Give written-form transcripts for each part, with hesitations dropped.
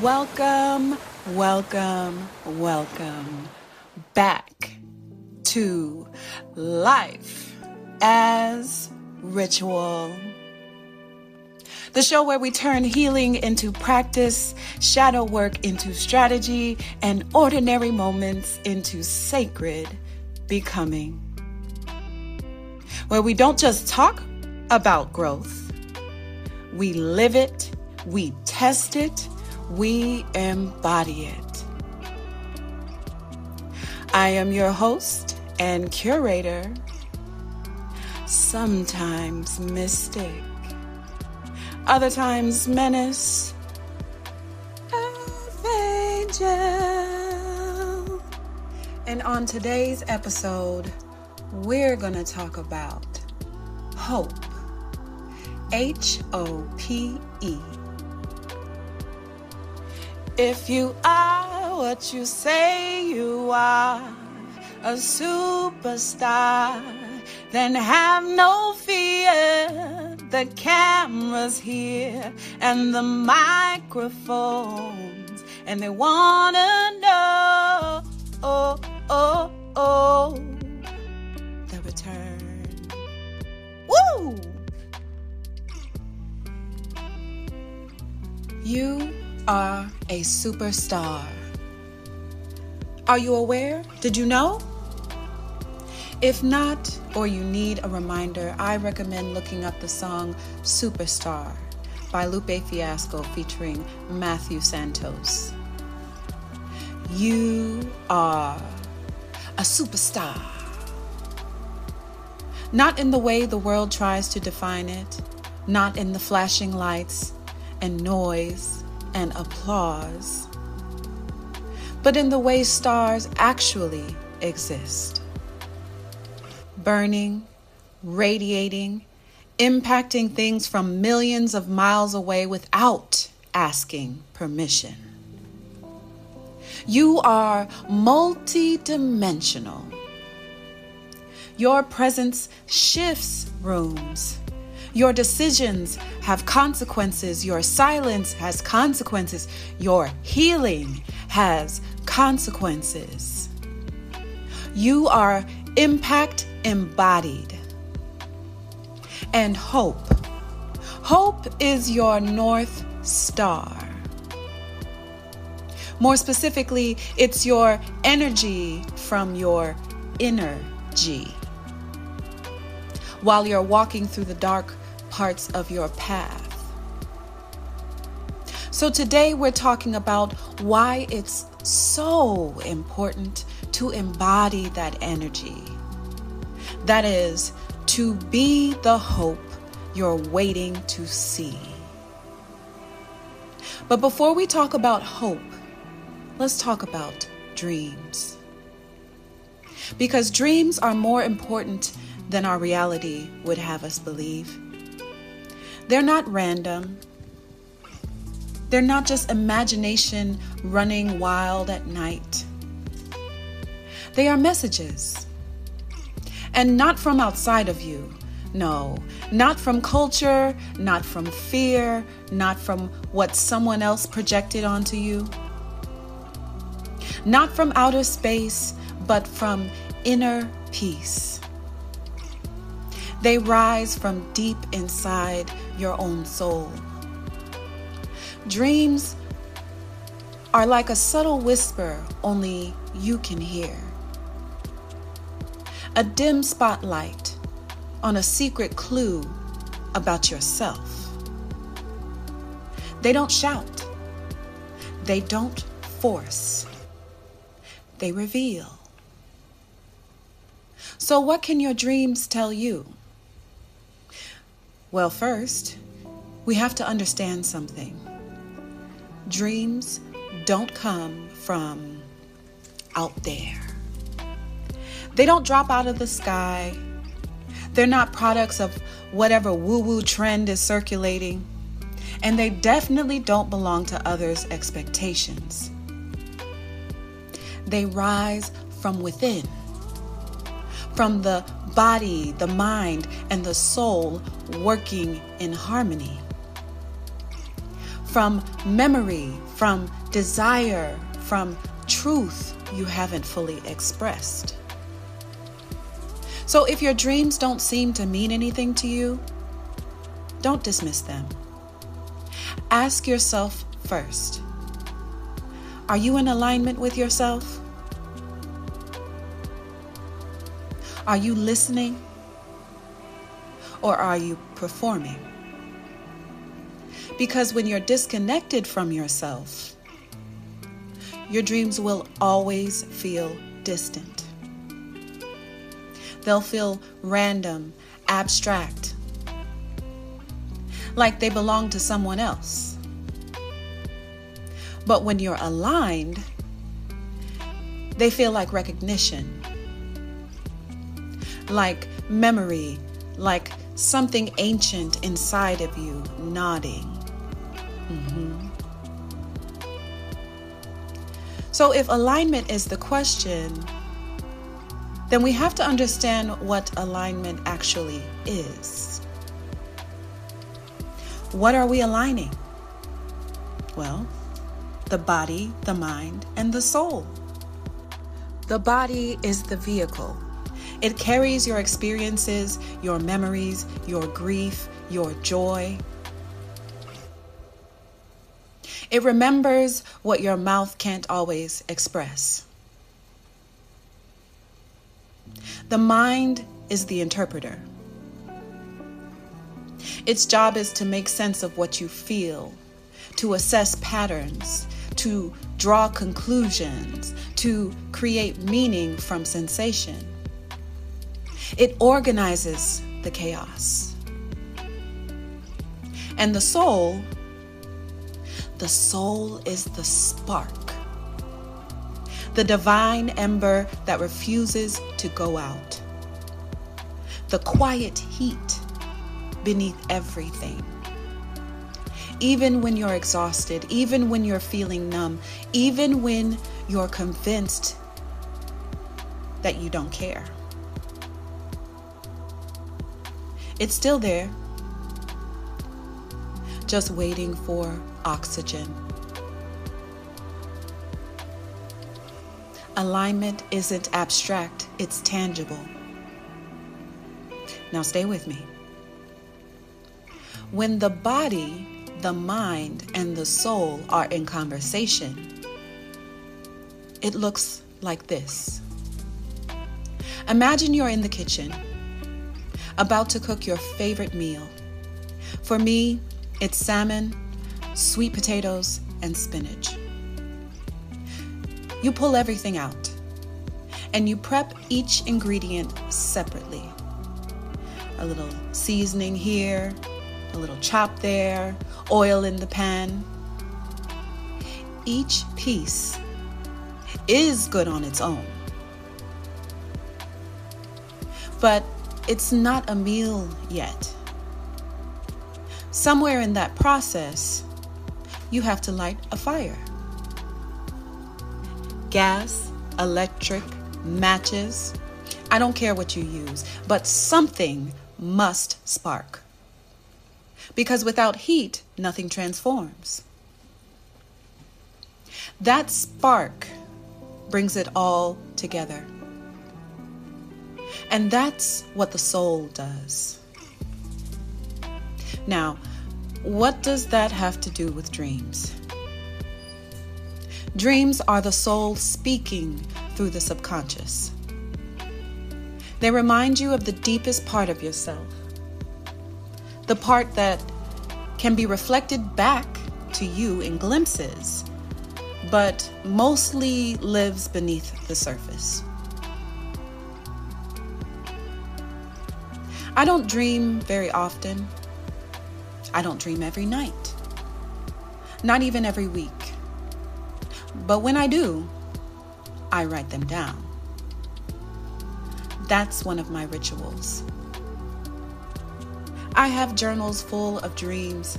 Welcome, welcome, welcome back to Life as Ritual. The show where we turn healing into practice, shadow work into strategy, and ordinary moments into sacred becoming. Where we don't just talk about growth, we live it, we test it, we embody it. I am your host and curator, sometimes mystic, other times menace, Earth Angel. And on today's episode, we're going to talk about hope. H-O-P-E. If you are what you say you are, a superstar, then have no fear. The camera's here and the microphones, and they wanna know, the return. Woo! You are a superstar. Are you aware? Did you know? If not, or you need a reminder, I recommend looking up the song Superstar by Lupe Fiasco featuring Matthew Santos. You are a superstar. Not in the way the world tries to define it, not in the flashing lights and noise and applause, but in the way stars actually exist. Burning, radiating, impacting things from millions of miles away without asking permission. You are multidimensional. Your presence shifts rooms. Your decisions have consequences. Your silence has consequences. Your healing has consequences. You are impact embodied. And hope. Hope is your North Star. More specifically, it's your energy from your inner G. While you're walking through the dark parts of your path. So today we're talking about why it's so important to embody that energy. That is, to be the hope you're waiting to see. But before we talk about hope, let's talk about dreams. Because dreams are more important than our reality would have us believe. They're not random. They're not just imagination running wild at night. They are messages. And not from outside of you. No, not from culture, not from fear, not from what someone else projected onto you. Not from outer space, but from inner peace. They rise from deep inside your own soul. Dreams are like a subtle whisper only you can hear. A dim spotlight on a secret clue about yourself. They don't shout. They don't force. They reveal. So what can your dreams tell you? Well, first, we have to understand something. Dreams don't come from out there. They don't drop out of the sky. They're not products of whatever woo-woo trend is circulating. And they definitely don't belong to others' expectations. They rise from within, from the body, the mind, and the soul working in harmony. from memory, from desire, from truth you haven't fully expressed. So if your dreams don't seem to mean anything to you, don't dismiss them. Ask yourself first, are you in alignment with yourself? Are you listening? Or are you performing? Because when you're disconnected from yourself, your dreams will always feel distant. They'll feel random, abstract, like they belong to someone else. But when you're aligned, they feel like recognition, like memory, like something ancient inside of you nodding. So if alignment is the question, then we have to understand what alignment actually is. What are we aligning? Well, the body, the mind, and the soul. The body is the vehicle. It carries your experiences, your memories, your grief, your joy. It remembers what your mouth can't always express. The mind is the interpreter. Its job is to make sense of what you feel, to assess patterns, to draw conclusions, to create meaning from sensation. It organizes the chaos. And the soul is the spark, the divine ember that refuses to go out, the quiet heat beneath everything. Even when you're exhausted, even when you're feeling numb, even when you're convinced that you don't care. It's still there, just waiting for oxygen. Alignment isn't abstract, it's tangible. Now stay with me. When the body, the mind, and the soul are in conversation, it looks like this. Imagine you're in the kitchen, about to cook your favorite meal. For me, it's salmon, sweet potatoes, and spinach. You pull everything out, and you prep each ingredient separately. A little seasoning here, a little chop there, oil in the pan. Each piece is good on its own, but it's not a meal yet. Somewhere in that process, you have to light a fire. Gas, electric, matches, I don't care what you use, but something must spark. Because without heat, nothing transforms. That spark brings it all together. And that's what the soul does. Now, what does that have to do with dreams? Dreams are the soul speaking through the subconscious. They remind you of the deepest part of yourself, the part that can be reflected back to you in glimpses, but mostly lives beneath the surface. I don't dream very often. I don't dream every night, not even every week. But when I do, I write them down. That's one of my rituals. I have journals full of dreams,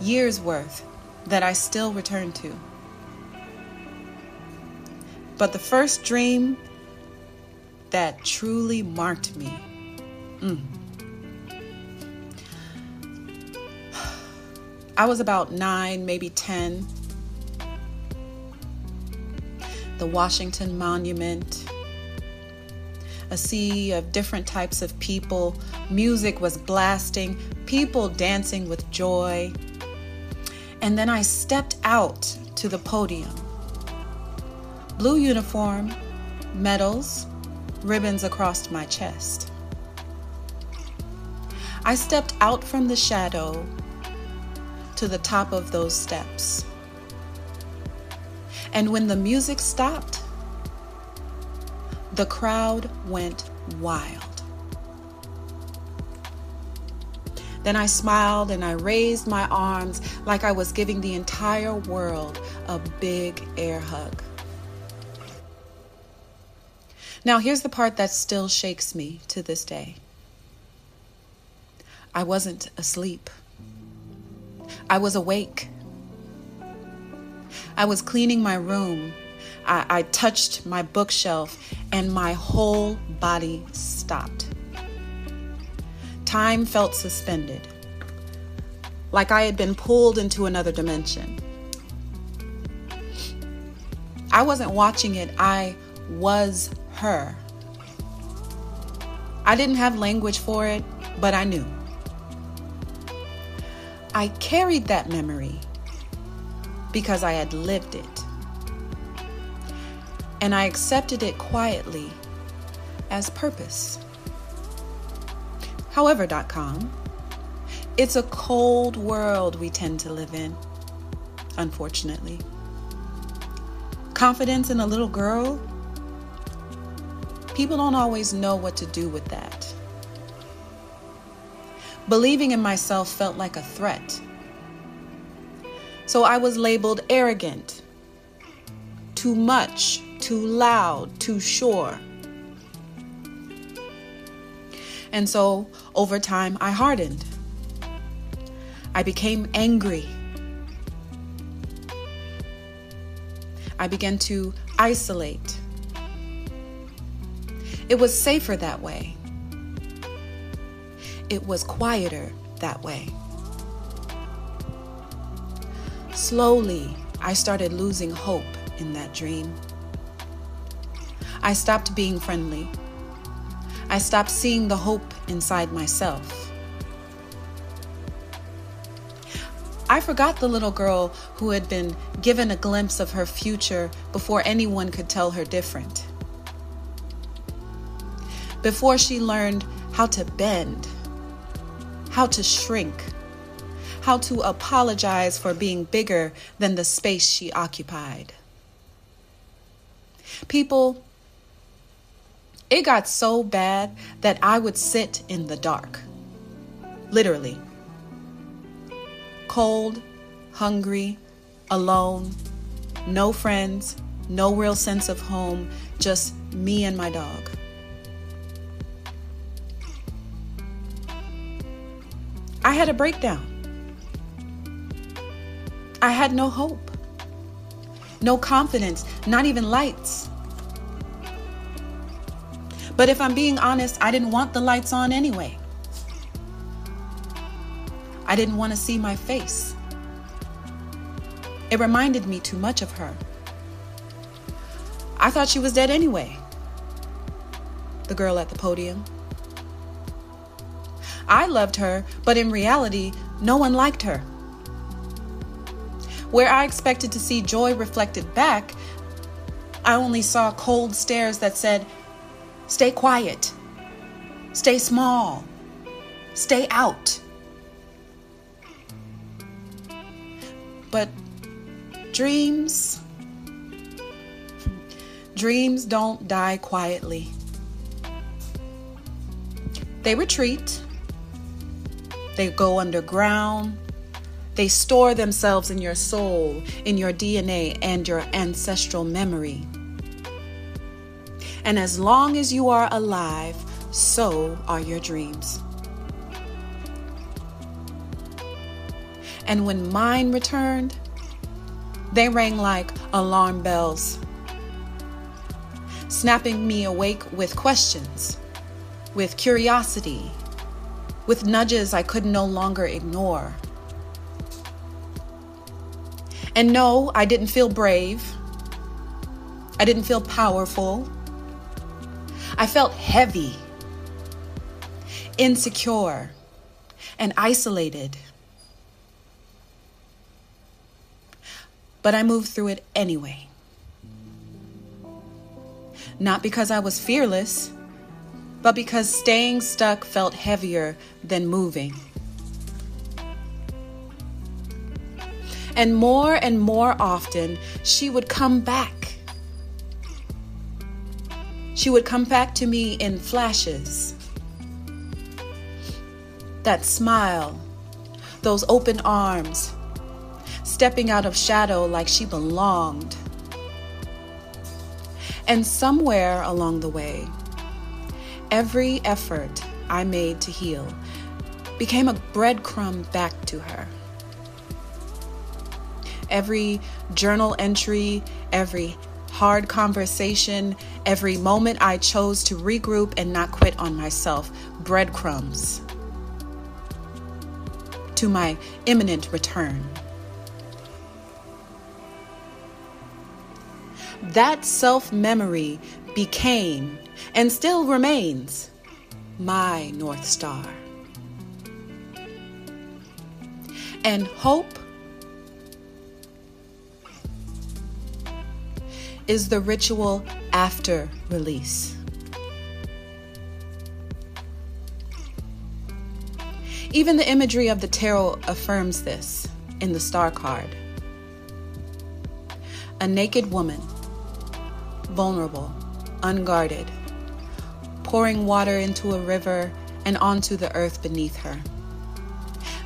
years worth, that I still return to. But the first dream that truly marked me, I was about 9, maybe 10. The Washington Monument, a sea of different types of people. Music was blasting, people dancing with joy. And then I stepped out to the podium. Blue uniform, medals, ribbons across my chest. I stepped out from the shadow to the top of those steps. And when the music stopped, the crowd went wild. Then I smiled and I raised my arms like I was giving the entire world a big air hug. Now here's the part that still shakes me to this day. I wasn't asleep. I was awake. I was cleaning my room. I touched my bookshelf and my whole body stopped. Time felt suspended, like I had been pulled into another dimension. I wasn't watching it, I was her. I didn't have language for it, but I knew. I carried that memory because I had lived it. And I accepted it quietly as purpose. However.com, it's a cold world we tend to live in, unfortunately. Confidence in a little girl, people don't always know what to do with that. Believing in myself felt like a threat. So I was labeled arrogant, too much, too loud, too sure. And so over time, I hardened. I became angry. I began to isolate. It was safer that way. It was quieter that way. Slowly, I started losing hope in that dream. I stopped being friendly. I stopped seeing the hope inside myself. I forgot the little girl who had been given a glimpse of her future before anyone could tell her different. Before she learned how to bend, how to shrink, how to apologize for being bigger than the space she occupied. People, it got so bad that I would sit in the dark. Literally. Cold, hungry, alone, no friends, no real sense of home, just me and my dog. I had a breakdown. I had no hope, no confidence, not even lights. But if I'm being honest, I didn't want the lights on anyway. I didn't want to see my face. It reminded me too much of her. I thought she was dead anyway. The girl at the podium. I loved her, but in reality, no one liked her. Where I expected to see joy reflected back, I only saw cold stares that said, "Stay quiet, stay small, stay out." But dreams don't die quietly. They retreat. They go underground. They store themselves in your soul, in your DNA, and your ancestral memory. And as long as you are alive, so are your dreams. And when mine returned, they rang like alarm bells, snapping me awake with questions, with curiosity, with nudges I could no longer ignore. And no, I didn't feel brave. I didn't feel powerful. I felt heavy, insecure, and isolated. But I moved through it anyway. Not because I was fearless, but because staying stuck felt heavier than moving. And more often, she would come back. She would come back to me in flashes. That smile, those open arms, stepping out of shadow like she belonged. And somewhere along the way, every effort I made to heal became a breadcrumb back to her. Every journal entry, every hard conversation, every moment I chose to regroup and not quit on myself, breadcrumbs to my imminent return. That self-memory became, and still remains, my North Star. And hope is the ritual after release. Even the imagery of the tarot affirms this in the star card. A naked woman, vulnerable, unguarded, pouring water into a river and onto the earth beneath her.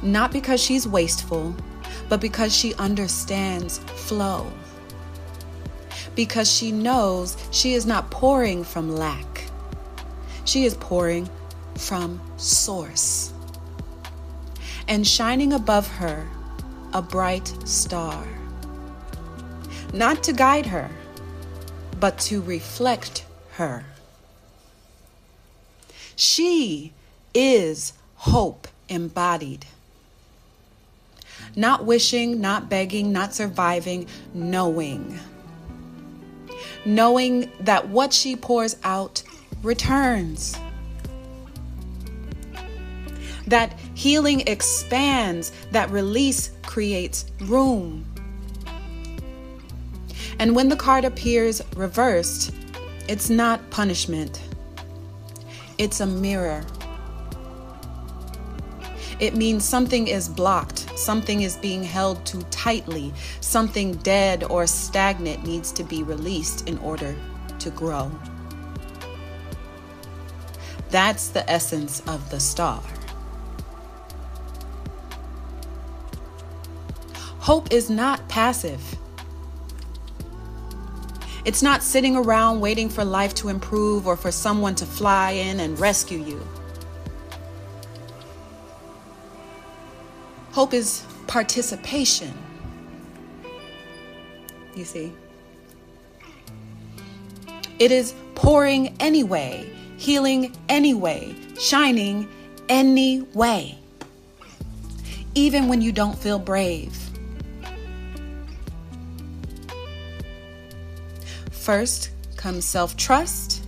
Not because she's wasteful, but because she understands flow. Because she knows she is not pouring from lack. She is pouring from source. And shining above her, a bright star. Not to guide her, but to reflect her. She is hope embodied. Not wishing, not begging, not surviving, knowing. Knowing that what she pours out returns. That healing expands, that release creates room. And when the card appears reversed, it's not punishment. It's a mirror. It means something is blocked, something is being held too tightly, something dead or stagnant needs to be released in order to grow. That's the essence of the star. Hope is not passive. It's not sitting around waiting for life to improve or for someone to fly in and rescue you. Hope is participation. You see? It is pouring anyway, healing anyway, shining anyway. Even when you don't feel brave. First comes self-trust,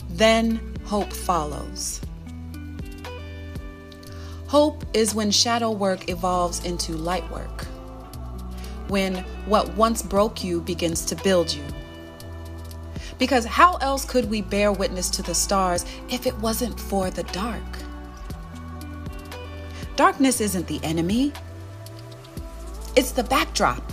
then hope follows. Hope is when shadow work evolves into light work. When what once broke you begins to build you. Because how else could we bear witness to the stars if it wasn't for the dark? Darkness isn't the enemy. It's the backdrop.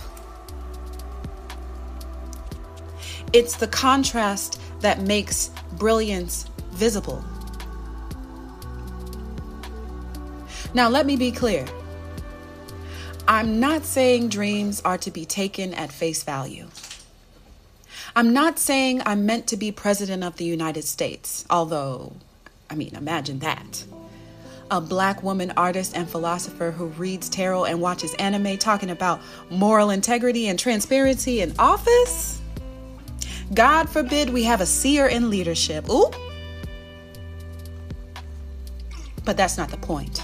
It's the contrast that makes brilliance visible. Now, let me be clear. I'm not saying dreams are to be taken at face value. I'm not saying I'm meant to be president of the United States, although, imagine that. A Black woman artist and philosopher who reads tarot and watches anime talking about moral integrity and transparency in office? God forbid we have a seer in leadership. Ooh. But that's not the point.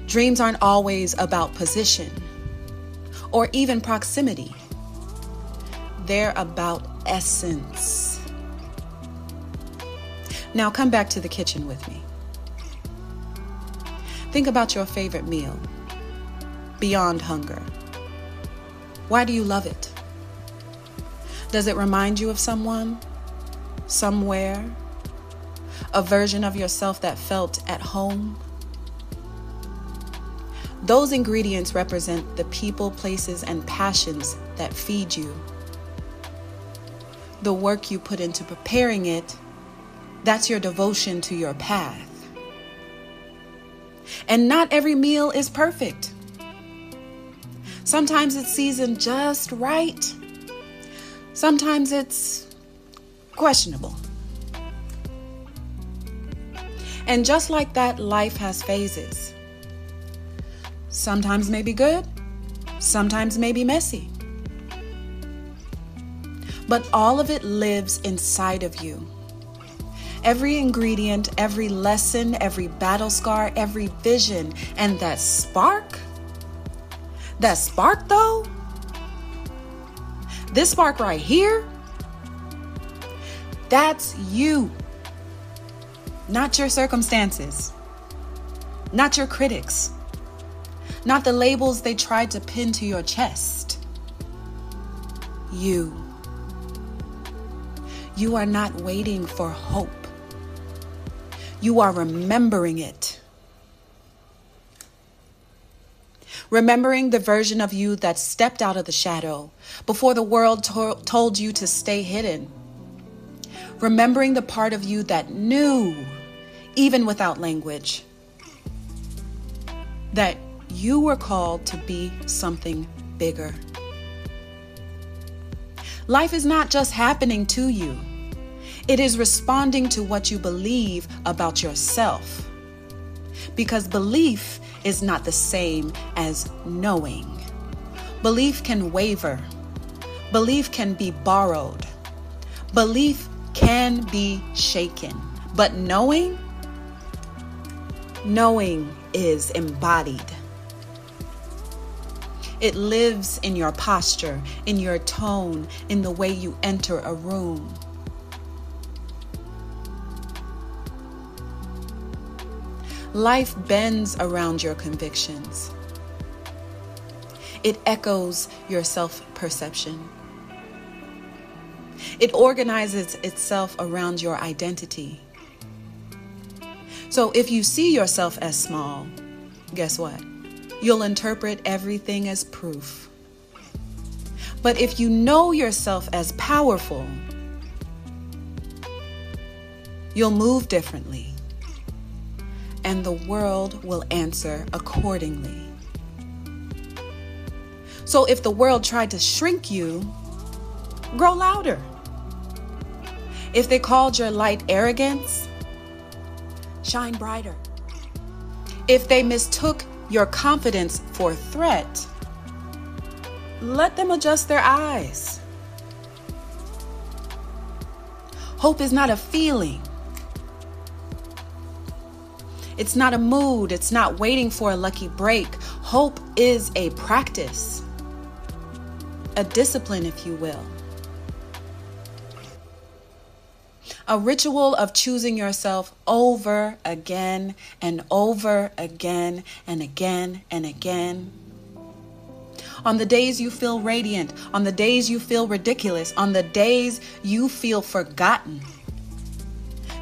Dreams aren't always about position. or even proximity. They're about essence. Now come back to the kitchen with me. Think about your favorite meal, beyond hunger. Why do you love it? Does it remind you of someone, somewhere, a version of yourself that felt at home? Those ingredients represent the people, places, and passions that feed you. The work you put into preparing it, that's your devotion to your path. And not every meal is perfect. Sometimes it's seasoned just right. Sometimes it's questionable. And just like that, life has phases. Sometimes may be good, sometimes may be messy. But all of it lives inside of you. Every ingredient, every lesson, every battle scar, every vision, and that spark though, this spark right here, that's you. Not your circumstances, not your critics, not the labels they tried to pin to your chest. You are not waiting for hope. You are remembering it. Remembering the version of you that stepped out of the shadow before the world told you to stay hidden. Remembering the part of you that knew, even without language, that you were called to be something bigger. Life is not just happening to you. It is responding to what you believe about yourself. Because belief is not the same as knowing. Belief can waver. Belief can be borrowed. Belief can be shaken. But knowing is embodied. It lives in your posture, in your tone, in the way you enter a room. Life bends around your convictions. It echoes your self-perception. It organizes itself around your identity. So if you see yourself as small, guess what? You'll interpret everything as proof. But if you know yourself as powerful, you'll move differently. And the world will answer accordingly. So if the world tried to shrink you, grow louder. If they called your light arrogance, shine brighter. If they mistook your confidence for threat, let them adjust their eyes. Hope is not a feeling. It's not a mood. It's not waiting for a lucky break. Hope is a practice, a discipline, if you will. A ritual of choosing yourself over again and over again and again and again. On the days you feel radiant, on the days you feel ridiculous, on the days you feel forgotten.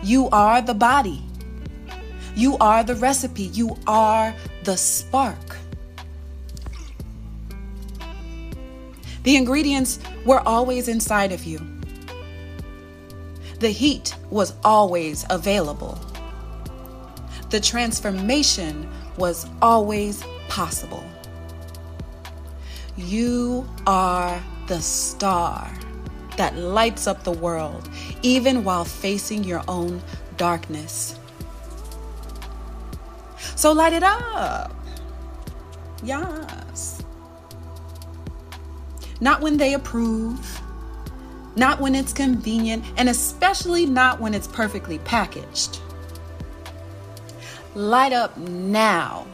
You are the body. You are the recipe. You are the spark. The ingredients were always inside of you. The heat was always available. The transformation was always possible. You are the star that lights up the world, even while facing your own darkness. So light it up. Yes. Not when they approve, not when it's convenient, and especially not when it's perfectly packaged. Light up now.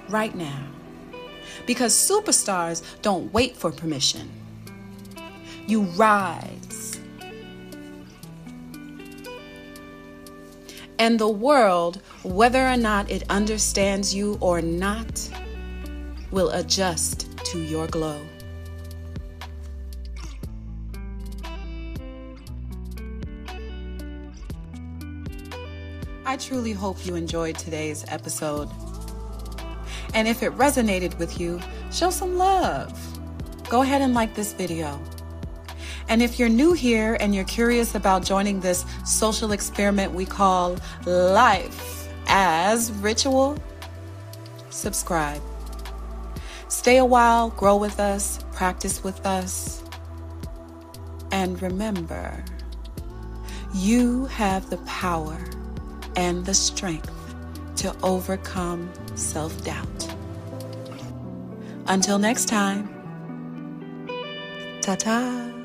Right now. Because superstars don't wait for permission. You rise. And the world, whether or not it understands you or not, will adjust to your glow. I truly hope you enjoyed today's episode. And if it resonated with you, show some love. Go ahead and like this video. And if you're new here and you're curious about joining this social experiment we call life as ritual, subscribe. Stay a while, grow with us, practice with us. And remember, you have the power and the strength to overcome self-doubt. Until next time, ta-ta.